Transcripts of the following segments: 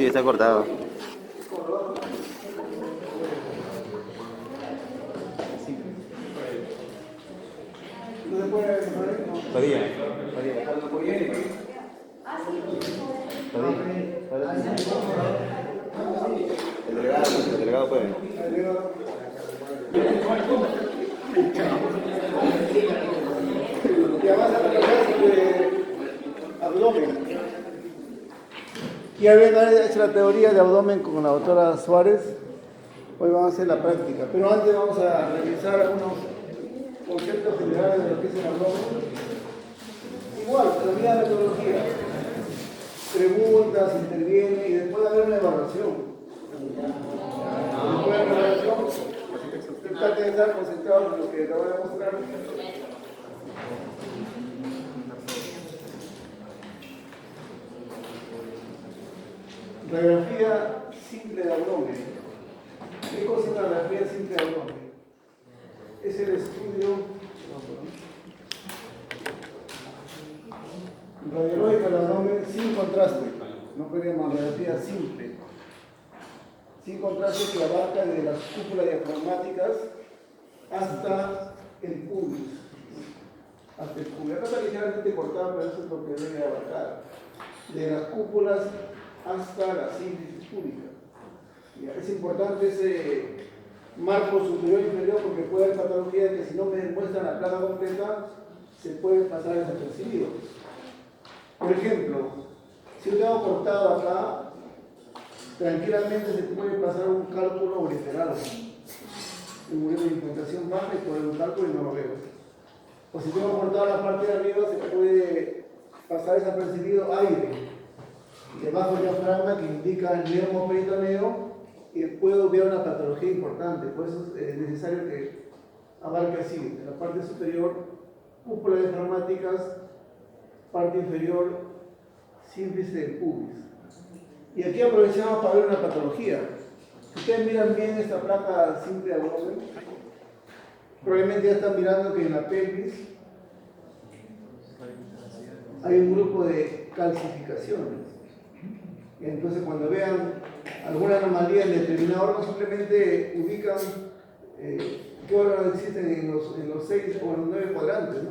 Sí, está cortado. Padilla. El delegado puede. Ya vas a trabajar sobre abdomen. Ya habían hecho la teoría de abdomen con la doctora Suárez. Hoy vamos a hacer la práctica. Pero antes vamos a revisar algunos conceptos generales de lo que es el abdomen. Igual, la misma metodología. Preguntas, interviene y después de haber una evaluación. Después de la evaluación, trate de estar concentrados en lo que te voy a mostrar. Radiografía simple de abdomen. ¿Qué cosa es la radiografía simple de abdomen? Es el estudio radiológico del abdomen sin contraste. No podemos radiografía simple. Sin contraste que abarca desde las cúpulas diafragmáticas hasta el pubis. Hasta el pubis. Acá está ligeramente cortado, pero eso es lo que debe abarcar. De las cúpulas hasta la síntesis pública. Es importante ese marco superior e inferior porque puede haber patologías que si no me demuestran la placa completa se puede pasar desapercibido. Por ejemplo, si yo tengo cortado acá, tranquilamente se puede pasar un cálculo ureteral, una implantación baja y por un cálculo y no lo veo. O si tengo cortado la parte de arriba se puede pasar desapercibido aire debajo del diafragma que indica el neumoperitoneo y puedo ver una patología importante. Por eso es necesario que abarque así, en la parte superior, cúpulas diafragmáticas, parte inferior, sínfisis del pubis. Y aquí aprovechamos para ver una patología. Si ustedes miran bien esta placa simple de abdomen, probablemente ya están mirando que en la pelvis hay un grupo de calcificaciones. Entonces, cuando vean alguna anomalía en determinado órgano, simplemente ubican qué órganos existen en los 6 o en los 9 cuadrantes, ¿no?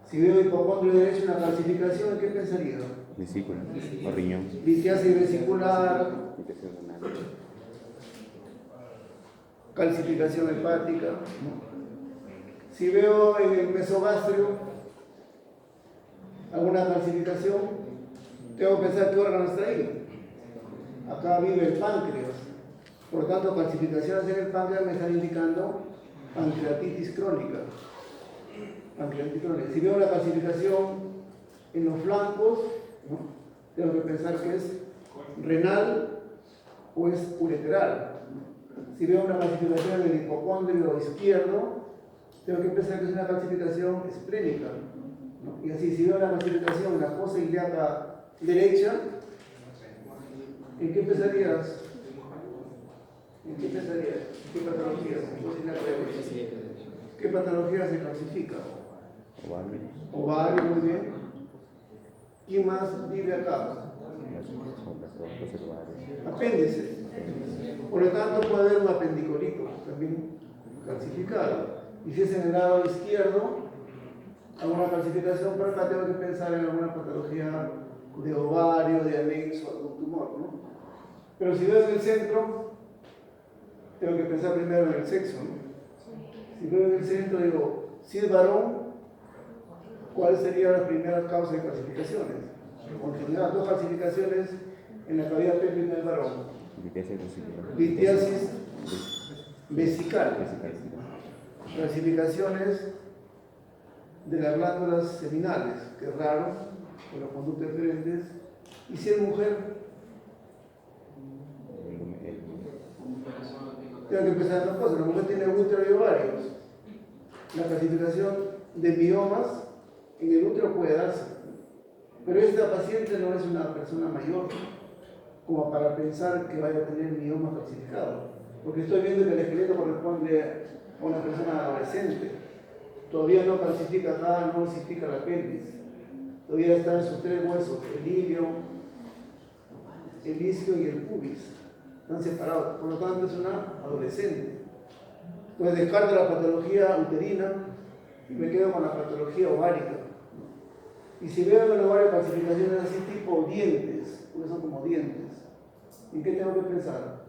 Si veo hipocondrio derecho una calcificación, ¿qué pensaría? Vesícula o riñón. Litiasis vesicular, calcificación hepática, ¿no? Si veo en el mesogastrio alguna calcificación, tengo que pensar qué órgano está ahí. Acá vive el páncreas. Por lo tanto, calcificaciones en el páncreas me están indicando pancreatitis crónica. Pancreatitis crónica. Si veo una calcificación en los flancos, ¿no? Tengo que pensar que es renal o es ureteral. Si veo una calcificación en el hipocondrio izquierdo, tengo que pensar que es una calcificación esplénica, ¿no? Y así, si veo una calcificación en la fosa ilíaca derecha, ¿en qué pensarías? ¿En qué pensarías? ¿Qué patología? ¿Qué patología se calcifica? Ovario, muy bien. ¿Quién más vive acá? Apéndice. Por lo tanto, puede haber un apendicolito también calcificado. Y si es en el lado izquierdo, alguna calcificación, pero acá tengo que pensar en alguna patología de ovario, de anexo, algún tumor, ¿no? Pero si veo en el centro, tengo que pensar primero en el sexo, ¿no? Si veo en el centro, digo, si es varón, ¿cuáles serían las primeras causas de calcificaciones? En general, dos calcificaciones en la cavidad pélvica del varón. Litiasis vesical. Calcificaciones de las glándulas seminales, que es raro, con los conductos diferentes. Y si es mujer, tengo que empezar en dos cosas. La mujer tiene útero y ovarios. La clasificación de miomas en el útero puede darse, pero esta paciente no es una persona mayor como para pensar que vaya a tener mioma calcificado, porque estoy viendo que el esqueleto corresponde a una persona adolescente. Todavía no calcifica acá, no calcifica la pelvis. Todavía está en sus tres huesos, el ilio, el isquio y el pubis. Están separados, por lo tanto es una adolescente. Entonces descarto la patología uterina y me quedo con la patología ovárica. Y si veo en el ovario calcificaciones así tipo dientes, porque son como dientes, ¿en qué tengo que pensar?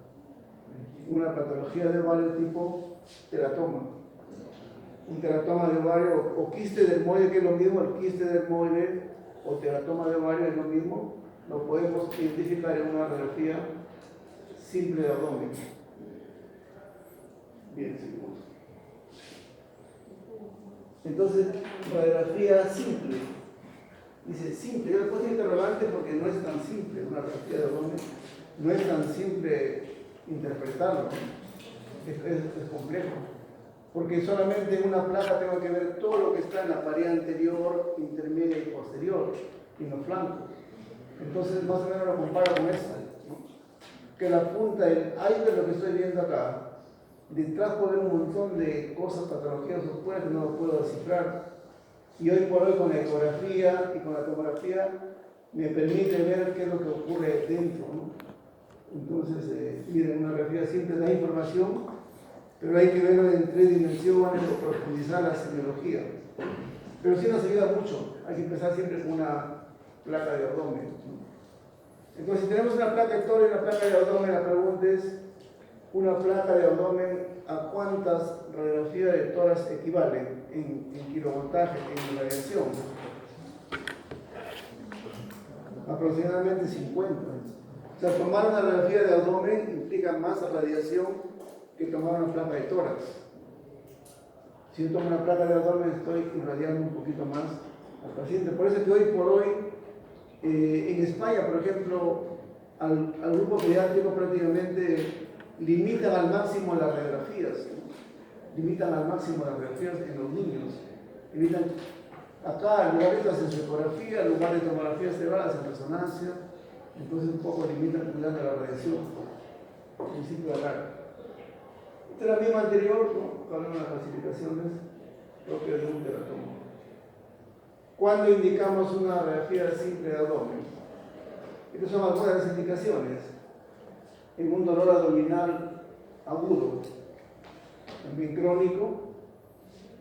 Una patología de ovario tipo teratoma. Un teratoma de ovario o quiste dermoide, que es lo mismo, el quiste dermoide o teratoma de ovario es lo mismo, lo podemos identificar en una radiografía simple de abdomen. Bien, seguimos. Entonces, radiografía simple. Dice simple, yo le puse interrogante porque no es tan simple, una radiografía de abdomen no es tan simple interpretarlo, es complejo. Porque solamente en una placa tengo que ver todo lo que está en la pared anterior, intermedia y posterior, y en los flancos. Entonces, más o menos lo comparo con esta, ¿no? Que la punta del iceberg, lo que estoy viendo acá, detrás puede haber un montón de cosas, patologías ocultas que no lo puedo descifrar. Y hoy por hoy con la ecografía y con la tomografía me permite ver qué es lo que ocurre dentro, ¿no? Entonces, miren, una radiografía simple da información, pero hay que verlo en 3 dimensiones o profundizar la semiología. Pero sí nos ayuda mucho, hay que empezar siempre con una placa de abdomen, ¿no? Entonces, si tenemos una placa de tórax y una placa de abdomen, la pregunta es, una placa de abdomen, ¿a cuántas radiografías de tórax equivalen en kilovoltaje, en radiación? Aproximadamente 50. O sea, tomar una radiografía de abdomen implica más radiación que tomar una placa de tórax. Si yo tomo una placa de abdomen, estoy irradiando un poquito más al paciente. Por eso que hoy por hoy, en España, por ejemplo, al grupo pediátrico prácticamente limitan al máximo las radiografías. Limitan al máximo las radiografías en los niños. Limitan acá, en lugar de hacer ecografía, en lugar de tomografía cerebral, hacen resonancia. Entonces un poco limitan cuidando la radiación. Principio de alarma. Esta es la misma anterior, ¿no? Con las clasificaciones propias de un teratoma. ¿Cuándo indicamos una radiografía simple de abdomen? Estas son algunas de las indicaciones. En un dolor abdominal agudo, también crónico,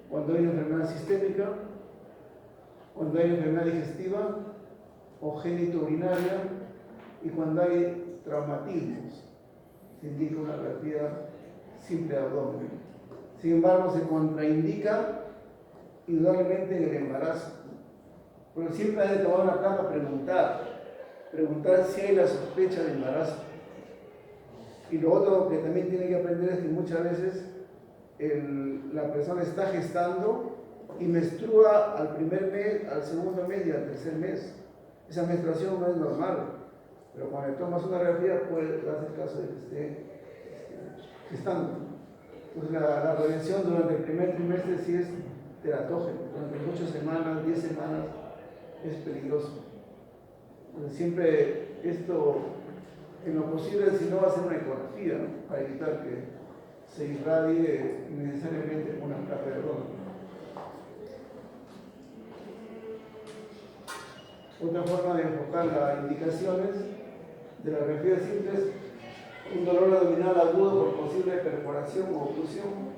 cuando hay una enfermedad sistémica, cuando hay enfermedad digestiva o genitourinaria y cuando hay traumatismos, se indica una radiografía simple de abdomen. Sin embargo, se contraindica indudablemente en el embarazo. Pero siempre hay que tomar una placa, preguntar si hay la sospecha de embarazo. Y lo otro que también tiene que aprender es que muchas veces la persona está gestando y menstrua al primer mes, al segundo mes y al tercer mes. Esa menstruación no es normal, pero cuando tomas una radiografía puede darse el caso de que esté gestando. Entonces la radiación durante el primer trimestre sí es teratógeno, durante 8 semanas, 10 semanas es peligroso. Entonces, siempre esto, en lo posible, si no va a ser una ecografía, ¿no? Para evitar que se irradie innecesariamente una placa de abdomen. Otra forma de enfocar las indicaciones de la radiografía simple es un dolor abdominal agudo por posible perforación o oclusión.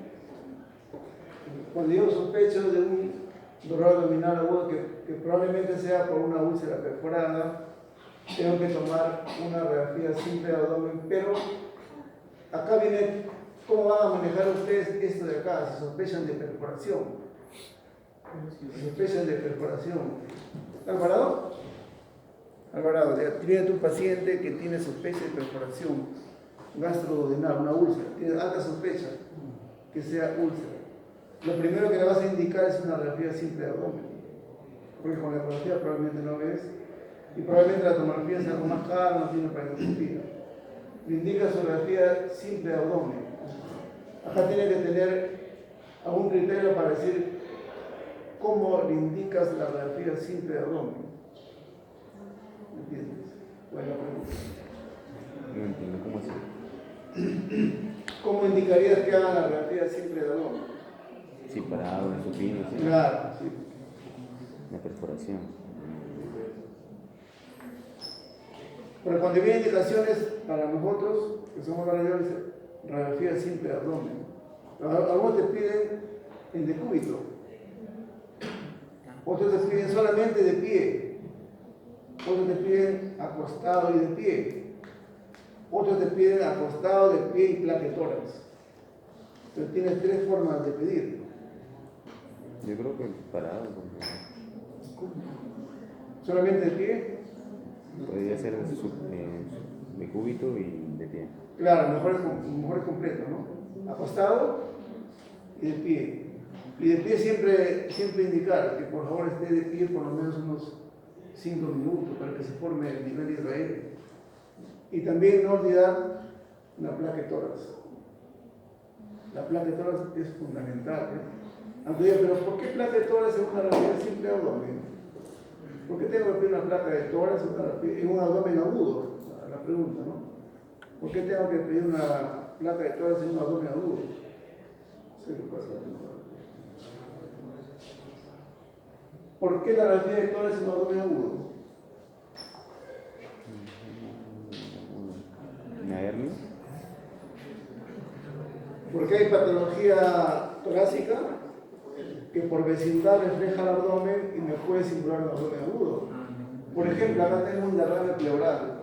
Cuando yo sospecho de un dolor abdominal agudo que probablemente sea por una úlcera perforada, tengo que tomar una radiografía simple de abdomen, pero acá viene cómo van a manejar ustedes esto de acá, si sospechan de perforación. Si sospechan de perforación. ¿Alvarado? Alvarado, tiene tu paciente que tiene sospecha de perforación gastroduodenal, una úlcera, tiene alta sospecha que sea úlcera. Lo primero que le vas a indicar es una radiografía simple de abdomen, porque con la ecografía probablemente no ves, y probablemente la tomografía sea algo más cara, no tiene paraendoscopía. Le indica su radiografía simple de abdomen. Acá tiene que tener algún criterio para decir cómo le indicas la radiografía simple de abdomen. ¿Entiendes? Buena pregunta. No entiendo cómo así. ¿Cómo indicarías que hagan la radiografía simple de abdomen? Sí, parado, en supino, sí. Claro, sí. La perforación. Porque cuando vienen indicaciones para nosotros, que somos radiólogos, radiografía simple de abdomen. Algunos te piden en decúbito, otros te piden solamente de pie, otros te piden acostado y de pie, otros te piden acostado, de pie y plaquetórax. Entonces tienes 3 formas de pedir. Yo creo que parado, porque ¿Solamente de pie? podría ser de cúbito y de pie. Claro, mejor es completo, ¿no? Acostado y de pie. Y de pie siempre indicar que por favor esté de pie por lo menos unos 5 minutos para que se forme el nivel Israel. Y también no olvidar la plaquetórax. La plaquetórax es fundamental. Aunque diga, pero ¿por qué plaquetórax en una radiografía simple de abdomen? ¿Por qué tengo que pedir una placa de tórax en un abdomen agudo? La pregunta, ¿no? ¿Por qué tengo que pedir una placa de tórax en un abdomen agudo? Sí, ¿por qué la radiografía de tórax en un abdomen agudo? ¿Una hernia? Porque hay patología torácica que por vecindad refleja el abdomen y me puede simular un abdomen agudo. Por ejemplo, acá tengo un derrame pleural.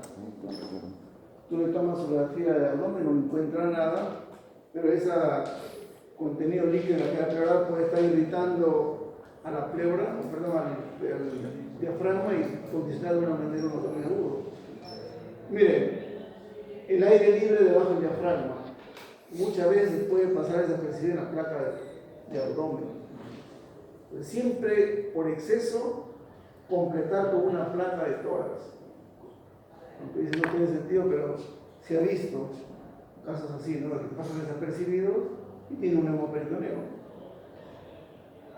Tú le tomas fotografía de abdomen, no encuentras nada, pero ese contenido líquido en la cavidad pleural puede estar irritando a la pleura, al diafragma y condicionar de una manera un abdomen agudo. Miren, el aire libre debajo del diafragma muchas veces puede pasar desapercibido en la placa de abdomen. Siempre por exceso completar con una placa de tórax. Aunque dice no tiene sentido, pero se ha visto casos así, ¿no? Que pasan desapercibidos y tiene un hemoperitoneo.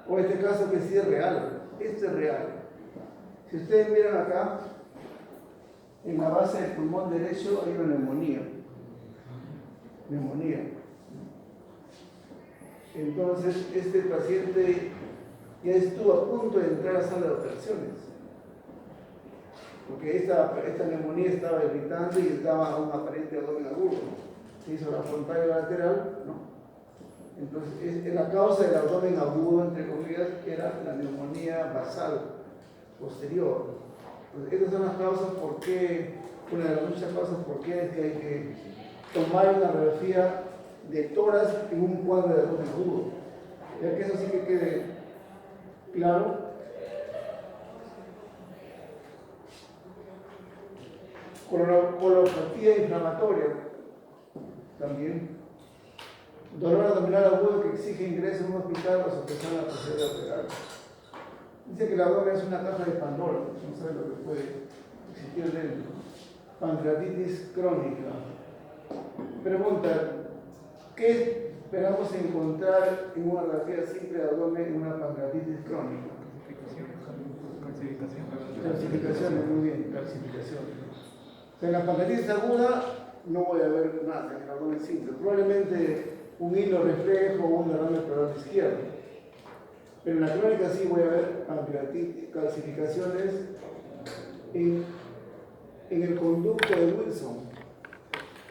O este caso que sí es real, este es real. Si ustedes miran acá, en la base del pulmón derecho hay una neumonía. Entonces, este paciente ya estuvo a punto de entrar a sala de operaciones, porque esta neumonía estaba irritando y estaba a un aparente abdomen agudo. Se hizo la frontal y la lateral, ¿no? Entonces, la causa del abdomen agudo, entre comillas, era la neumonía basal posterior. Entonces, estas son las causas por qué, una de las muchas causas por qué es que hay que tomar una radiografía de tórax en un cuadro de abdomen agudo. Ya que eso sí que quede claro. Colopatía inflamatoria también. Dolor abdominal agudo que exige ingreso en un hospital o sospechosa la posibilidad de operar. Dice que el abdomen es una caja de Pandora, no sabe lo que puede existir dentro. Pancreatitis crónica. Pregunta, ¿qué esperamos encontrar en una radiografía simple de abdomen en una pancreatitis crónica? Calcificaciones, muy bien, calcificaciones. O sea, en la pancreatitis aguda no voy a ver nada en el abdomen simple. Probablemente un hilo reflejo o un derrame pleural izquierdo. Pero en la crónica sí voy a ver pancreatitis, calcificaciones en el conducto de Wilson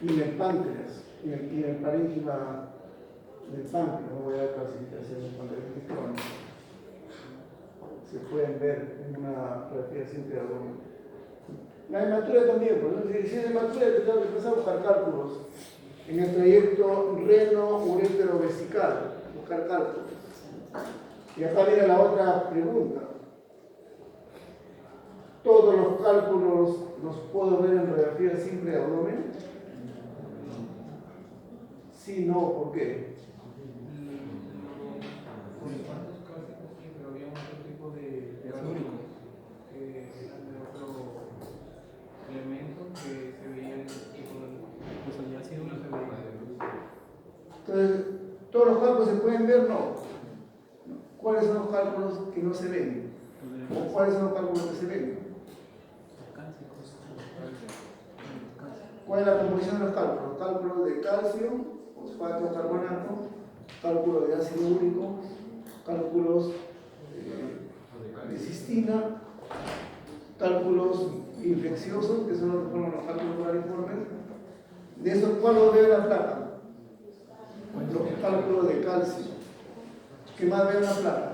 y en el páncreas y en el parénquima del páncreas. No voy a ver calcificaciones en pancreatitis crónica. Se pueden ver en una radiografía simple de abdomen. La hematura también, porque si es hematura, tengo que empezar a buscar cálculos en el trayecto reno-urétero-vesical, buscar cálculos. Y acá viene la otra pregunta. ¿Todos los cálculos los puedo ver en radiografía simple de abdomen? Sí, no, ¿por qué? Entonces, ¿todos los cálculos se pueden ver? No. ¿Cuáles son los cálculos que no se ven? ¿O cuáles son los cálculos que se ven? ¿Cuál es la composición de los cálculos? Cálculos de calcio, fosfato, carbonato, cálculos de ácido úrico, cálculos de cistina, cálculos infecciosos, que son los que forman los cálculos coraliformes. De esos, ¿cuál lo ve la placa? Los cálculos de calcio. ¿Qué más ve la placa?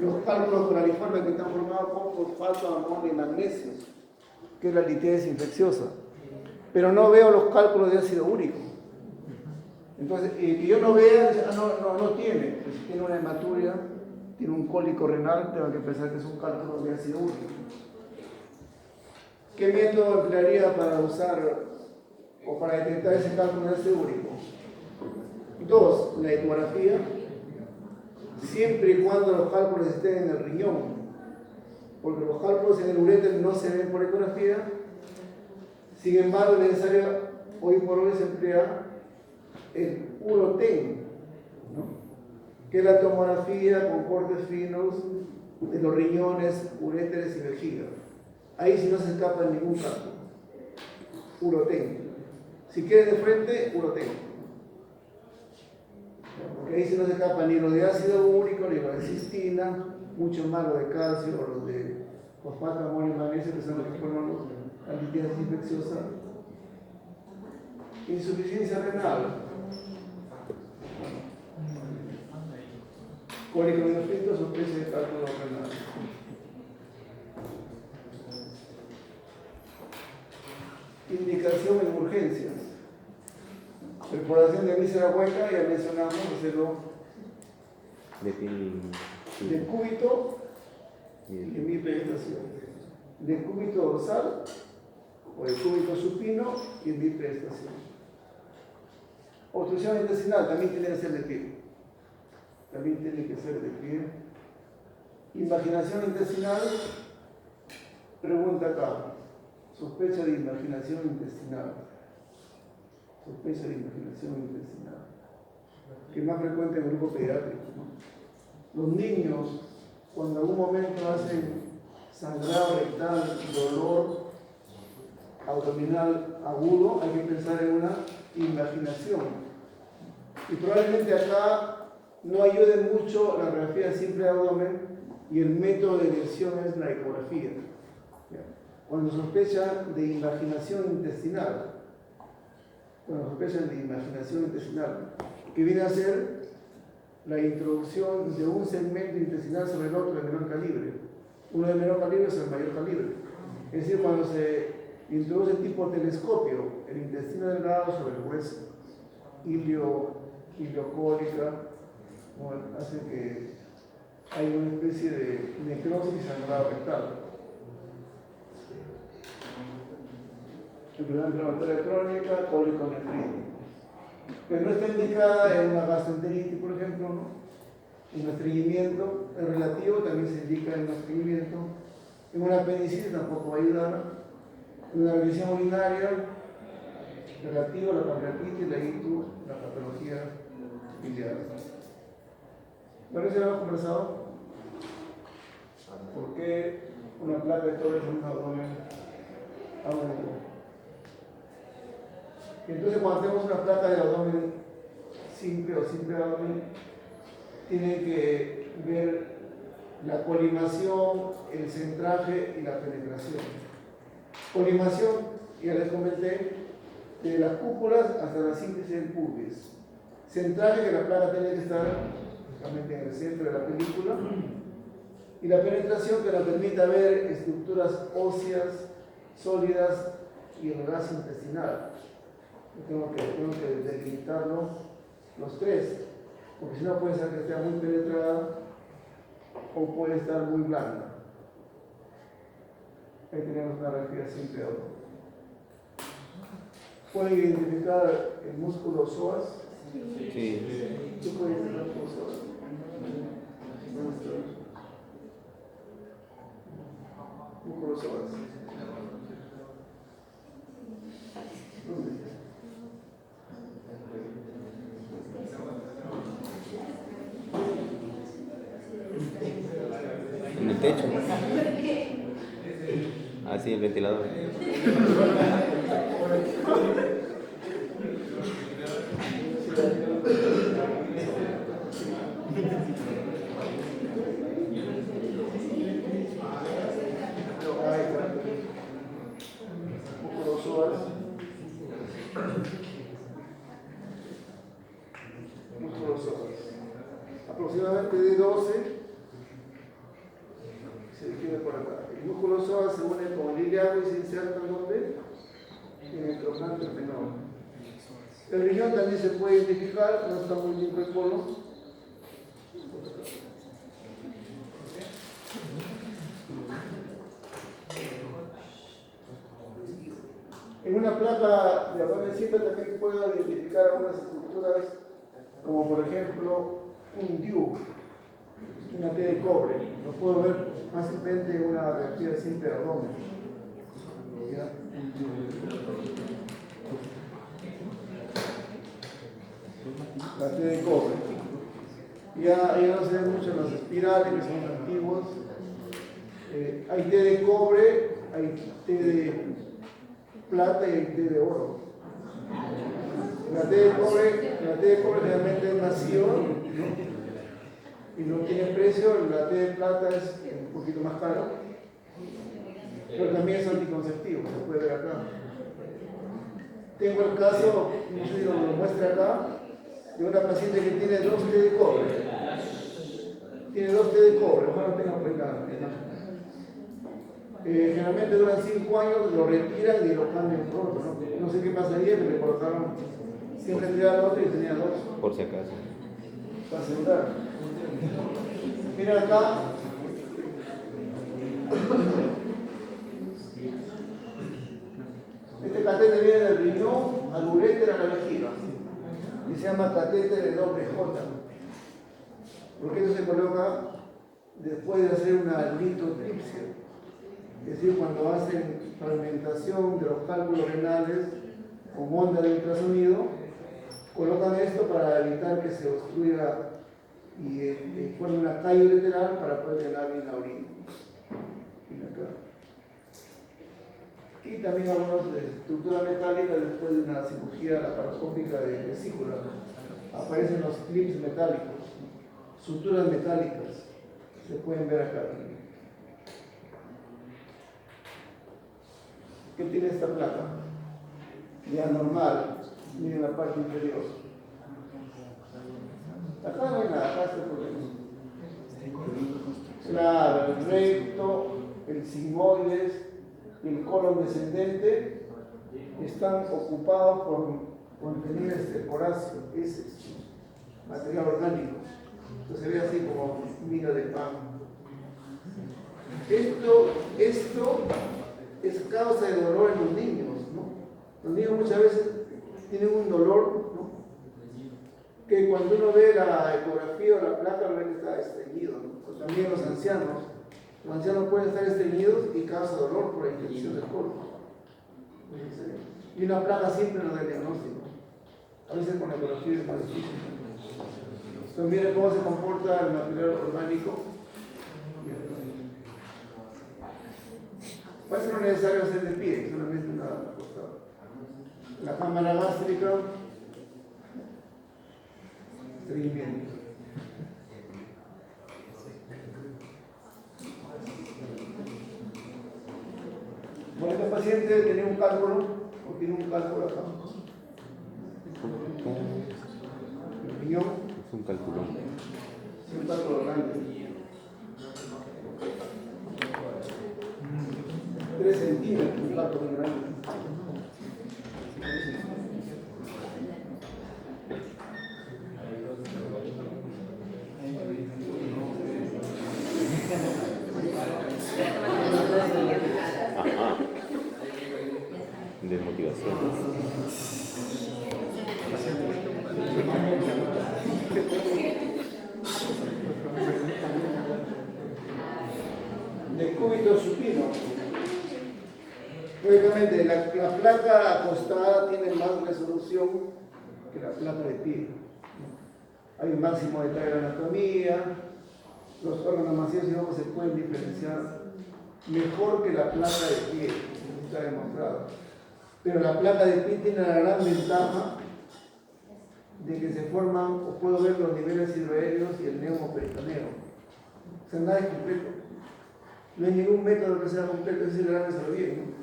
Los cálculos coraliformes que están formados por fosfato, amonio y magnesio, que es la litíase infecciosa. Pero no veo los cálculos de ácido úrico. Entonces, que yo no vea, no tiene. Pues si tiene una hematuria, tiene un cólico renal, tengo que pensar que es un cálculo de ácido úrico. ¿Qué método emplearía para usar o para detectar ese cálculo de ácido úrico? 2. La ecografía, siempre y cuando los cálculos estén en el riñón, porque los cálculos en el uréter no se ven por ecografía. Sin embargo, es necesario, hoy por hoy se emplea el uroten, ¿no? Que es la tomografía con cortes finos de los riñones, uréteres y vejiga. Ahí sí no se escapa en ningún cálculo. Uroten. Si quieres de frente, uroten. Porque ahí sí no se escapa ni lo de ácido úrico, ni lo de cistina, mucho más lo de calcio o los de fosfato, amonio y magnesio, que son los que forman la litíase infecciosa. Insuficiencia renal. Cólico neofrito, sospecha de cálculo renal. Indicación en urgencias. Perforación de víscera hueca, ya mencionamos, hacerlo de cúbito y de bipenetración. De cúbito dorsal o de cúbito supino y en bipenetración. Obstrucción intestinal también tiene que ser de pie. También tiene que ser de pie. Invaginación intestinal, pregunta acá. Sospecha de invaginación intestinal. Sospecha de invaginación intestinal. Que es más frecuente en el grupo pediátrico, ¿no? Los niños, cuando en algún momento hacen sangrado rectal, dolor abdominal agudo, hay que pensar en una invaginación. Y probablemente acá no ayude mucho la radiografía simple de abdomen y el método de elección es la ecografía. Cuando sospechan de invaginación intestinal, que viene a ser la introducción de un segmento intestinal sobre el otro de menor calibre. Uno de menor calibre es el mayor calibre. Es decir, cuando se introduce tipo telescopio, el intestino delgado sobre el hueso, iliocólica, hace que hay una especie de necrosis y sangrado rectal. Enfermedad inflamatoria crónica, cólico nefrítico. Pero no está indicada en una gastroenteritis, por ejemplo, ¿no? En estreñimiento, el relativo también se indica en un estreñimiento. En una apendicitis tampoco va a ayudar. En una revisión urinaria, relativo, la pancreatitis, la ictus, la patología biliar. ¿Por qué lo hemos conversado? ¿Por qué una placa de Torres en un abdomen agudo? Entonces, cuando tenemos una placa de abdomen simple o simple abdomen, tiene que ver la colimación, el centraje y la penetración. Colimación, ya les comenté, de las cúpulas hasta la síntesis del pubis. Centraje, que la placa tiene que estar justamente en el centro de la película. Y la penetración, que nos permita ver estructuras óseas, sólidas y el gas intestinal. Tengo que delimitarlo los tres, porque si no puede ser que esté muy penetrada o puede estar muy blanda. Ahí tenemos una radiografía simple. ¿Puede identificar el músculo psoas? Sí. ¿Qué puede identificar el músculo psoas? Músculo psoas. ¿Dónde? En el techo. Ah, sí, el ventilador. aproximadamente de 12, se escribe por acá. El músculo psoas se une con el iliaco y se inserta en donde? En el trocánter menor. El riñón también se puede identificar, no está muy limpio el colon. En una placa de abdomen simple también puedo identificar algunas estructuras, como por ejemplo un DIU, una T de cobre. Lo puedo ver fácilmente en una reactiva simple de abdomen. ¿Ya? La T de cobre. Ya no se ven mucho las espirales, que son antiguos. Hay T de cobre, hay T de plata y hay T de oro. La T de cobre realmente es masiva, ¿no? Y no tiene precio. La T de plata es un poquito más cara, pero también es anticonceptivo, se puede ver acá. Tengo el caso, no sé si lo muestra acá, de una paciente que tiene 2 T de cobre. Tiene 2 T de cobre, ojalá tenga por acá. Generalmente duran 5 años, lo retiran y lo cambian por otro. No sé qué pasaría, pero le colocaron, siempre tenía el otro y tenía 2. Por si acaso. Para asegurar. Mira acá. Este catéter viene del riñón al uréter a la vejiga. Y se llama catéter de doble J. Porque eso se coloca después de hacer una litotripsia. Es decir, cuando hacen fragmentación de los cálculos renales con onda de ultrasonido, colocan esto para evitar que se obstruya y forme una calle ureteral para poder llenar bien la orina. Y también hablamos de estructura metálica después de una cirugía laparoscópica de vesícula. Aparecen los clips metálicos, suturas metálicas, se pueden ver acá. ¿Qué tiene esta placa? Ya normal, miren la parte inferior. Acá no hay nada, acá está el problema. Claro, el recto, el sigmoides y el colon descendente están ocupados por contener este horáceo, ese material orgánico. Entonces se ve así como miga de pan. Esto es causa de dolor en los niños, ¿no? Los niños muchas veces tienen un dolor, ¿no? Que cuando uno ve la ecografía o la placa, ve que está estreñido, ¿no? Pues también los ancianos pueden estar estreñidos y causa dolor por la infección del cuerpo. Y una placa siempre nos da el diagnóstico. A veces con la ecografía es más difícil. Entonces miren cómo se comporta el material orgánico. Por eso no es necesario hacer de pie, solamente una acostada. La cámara gástrica, estreñimiento. Bueno, este paciente tenía un cálculo, o tiene un cálculo acá. El riñón. Es un calculón. Es un cálculo grande. 3 centímetros, un plato muy grande. Ajá. Desmotivación. Decúbito supino. Lógicamente, la placa acostada tiene más resolución que la placa de pie. Hay un máximo detalle de la anatomía, los órganos masivos y ojos se pueden diferenciar mejor que la placa de pie, eso está demostrado. Pero la placa de pie tiene la gran ventaja de que se forman, o puedo ver los niveles hidroaéreos y el neumoperitoneo. O sea, nada es completo. No hay ningún método que sea completo, es decir, grábeselo bien, ¿no?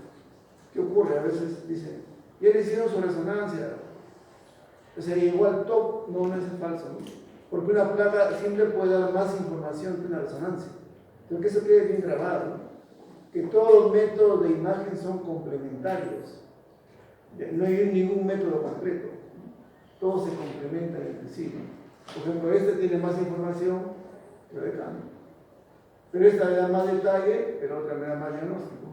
¿Qué ocurre? A veces dicen, ya le hicieron su resonancia, sería igual top, no es falso, ¿no? Porque una placa siempre puede dar más información que una resonancia. Entonces, que eso quede bien grabado, ¿no? Que todos los métodos de imagen son complementarios. No hay ningún método completo. Todos se complementan entre sí, ¿no? Por ejemplo, este tiene más información que de cambio. Pero esta me da más detalle, pero otra me da más diagnóstico.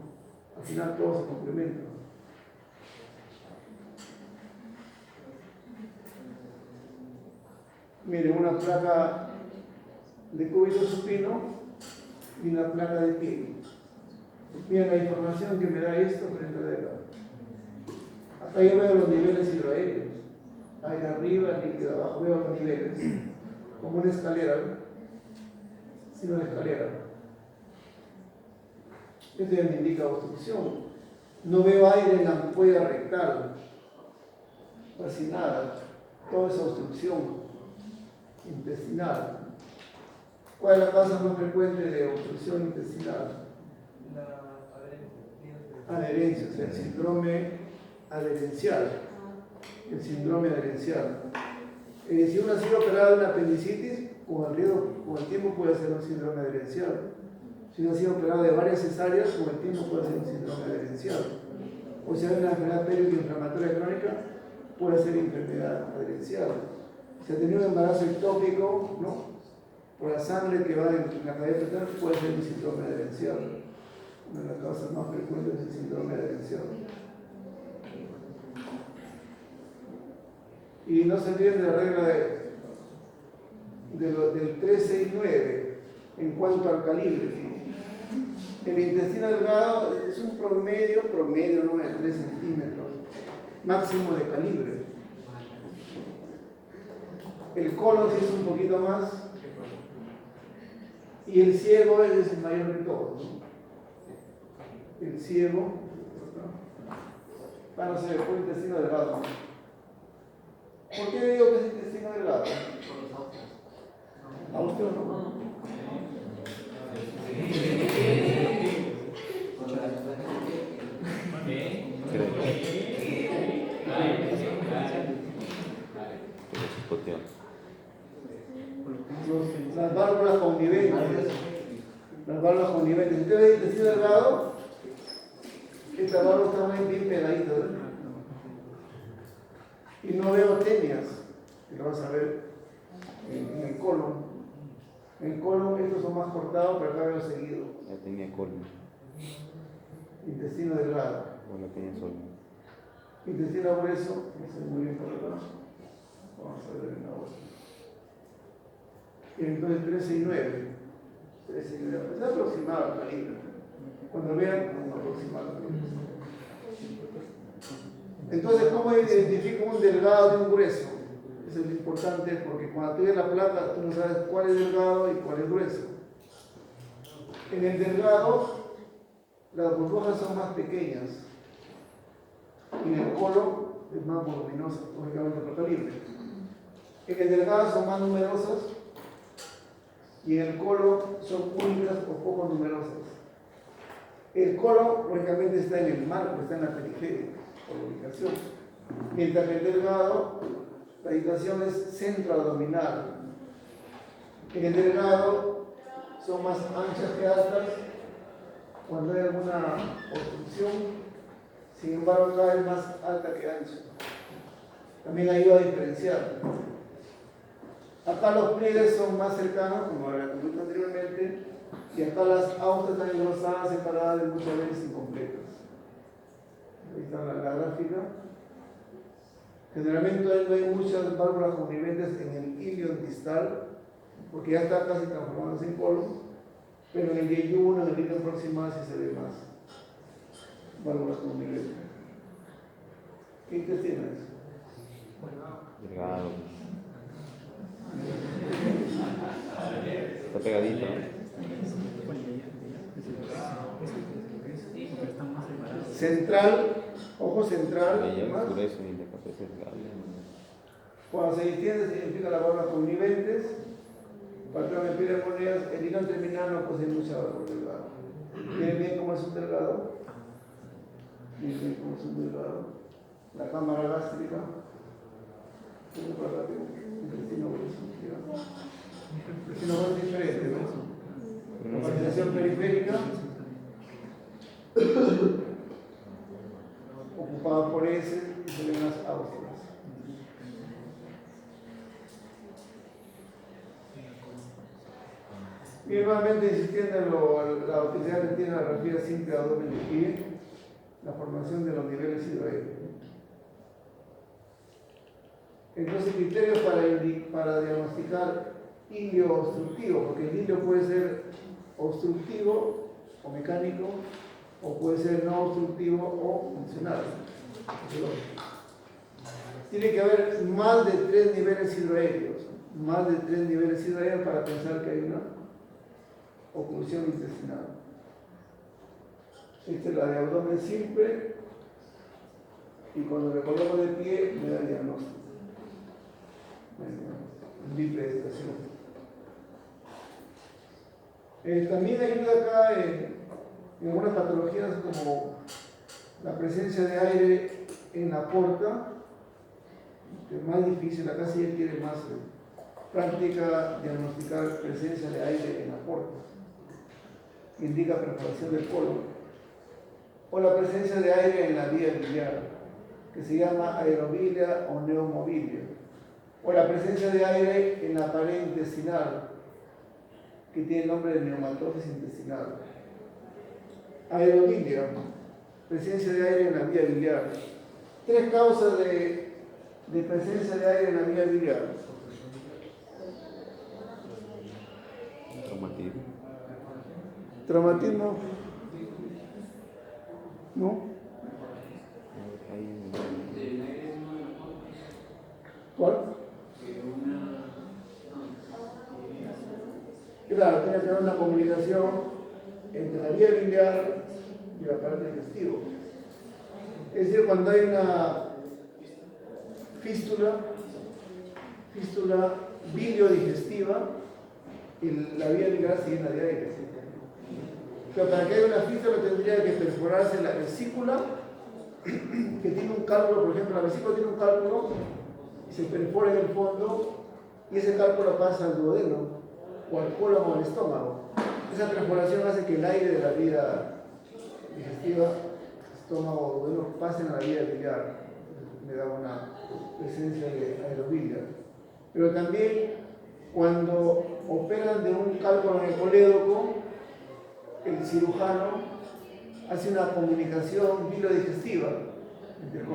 Al final todos se complementan. Mire, una placa de cúbito supino y una placa de pie. Miren la información que me da esto frente a la de acá. Acá yo veo los niveles hidroaéreos. Aire arriba, líquido abajo, veo los niveles. Como una escalera, ¿no? Sí, una escalera. Esto ya me indica obstrucción. No veo aire en la ampolla rectal. Casi nada. Toda esa obstrucción intestinal. ¿Cuál es la causa más frecuente de obstrucción intestinal? La adherencia, o sea, el síndrome adherencial. El síndrome adherencial. Si uno ha sido operado de una apendicitis, con el tiempo puede ser un síndrome adherencial. Si uno ha sido operado de varias cesáreas, con el tiempo puede ser un síndrome adherencial. O si hay una enfermedad periinflamatoria crónica, puede ser enfermedad adherencial. Si ha tenido un embarazo ectópico, ¿no?, por la sangre que va en la cadena fetal, puede ser un síndrome adherencial. Una de las causas más frecuentes es el síndrome adherencial. Y no se olviden de la regla del 13 y 9 en cuanto al calibre. El intestino delgado es un promedio no de 3 centímetros, máximo de calibre. El colon sí es un poquito más, y el ciego es el mayor de todos, ¿no? El ciego, no sé, fue intestino delgado. ¿Por qué digo que es intestino delgado? ¿A usted o no? Las válvulas conviventes. Las válvulas conviventes. Si usted ve el intestino delgado, esta válvula está bien pegadita, ¿verdad? Y no veo tenias, que lo vas a ver en el colon. En el colon estos son más cortados, pero acá veo seguido. Ya tenía colon. Intestino delgado. Bueno, tenía solo. Intestino grueso, no sé muy bien por acá. Vamos a ver en la otra. Y entonces 13 y 9. 13 y 9. Es aproximado al calibre. Cuando vean, vamos a aproximar al calibre. Entonces, ¿cómo identifico un delgado de un grueso? Eso es importante porque cuando tú ves la placa, tú no sabes cuál es delgado y cuál es grueso. En el delgado, las burbujas son más pequeñas y en el colon es más voluminosa, lógicamente por calibre. En el delgado son más numerosas y en el colon son únicas o poco numerosas. El colon, lógicamente, está en el marco, está en la periferia, por la ubicación. Mientras que el delgado, la ubicación es centroabdominal. En el delgado son más anchas que altas cuando hay alguna obstrucción, sin embargo acá es más alta que ancha. También ayuda a diferenciar. Acá los pliegues son más cercanos, como la conducta anteriormente, y acá las aortas están engrosadas, separadas y muchas veces incompletas. Ahí está la gráfica. Generalmente no hay muchas válvulas conviventes en el ilion distal, porque ya está casi transformándose en colon, pero en el yeyuno, en el ilion proximal sí se ve más válvulas conviventes. ¿Qué intestino es? Delgado. Está pegadito, ¿no? Central, ojo central, Ella más. es grueso y la cabeza es delgada. Cuando se distiende significa las válvulas conviventes. Patrón de pneumonias, el ilion terminal no posee mucha válvula delgada. ¿Miren bien cómo es un delgado? Miren bien cómo es un delgado. La cámara gástrica. Intestino grueso. periférica ocupada por ese y se ven las austrias. Y nuevamente insistiendo en la utilidad que tiene la radiografía simple de abdomen de pie, la formación de los niveles hidroaéreos. Entonces, criterios para diagnosticar hilio obstructivo, porque el hilio puede ser obstructivo o mecánico, o puede ser no obstructivo o funcional. Tiene que haber más de 3 niveles hidroaéreos, para pensar que hay una oclusión intestinal. Esta es la de abdomen simple, y cuando le coloco de pie me da el diagnóstico. Bipedestación. También ayuda acá en algunas patologías como la presencia de aire en la porta, que es más difícil, acá sí tiene más práctica diagnosticar presencia de aire en la porta, indica perforación del colon, o la presencia de aire en la vía biliar, que se llama aerobilia o neumobilia, o la presencia de aire en la pared intestinal, que tiene el nombre de neumatosis intestinal. Aerobilia, presencia de aire en la vía biliar. 3 causas de presencia de aire en la vía biliar. Traumatismo. Traumatismo. ¿No? ¿Cuál? Claro, tiene que haber una comunicación entre la vía biliar y la pared digestiva. Es decir, cuando hay una fístula biliodigestiva, y la vía biliar se llena de aire. Pero para que haya una fístula tendría que perforarse la vesícula, que tiene un cálculo, por ejemplo, la vesícula tiene un cálculo, y se perfora en el fondo, y ese cálculo pasa al duodeno, o al colon o al estómago. Esa perforación hace que el aire de la vía digestiva, estómago o duodeno, pasen a la vía biliar. Me da una presencia de aerobilia. Pero también cuando operan de un cálculo en el colédoco, el cirujano hace una comunicación biliodigestiva entre el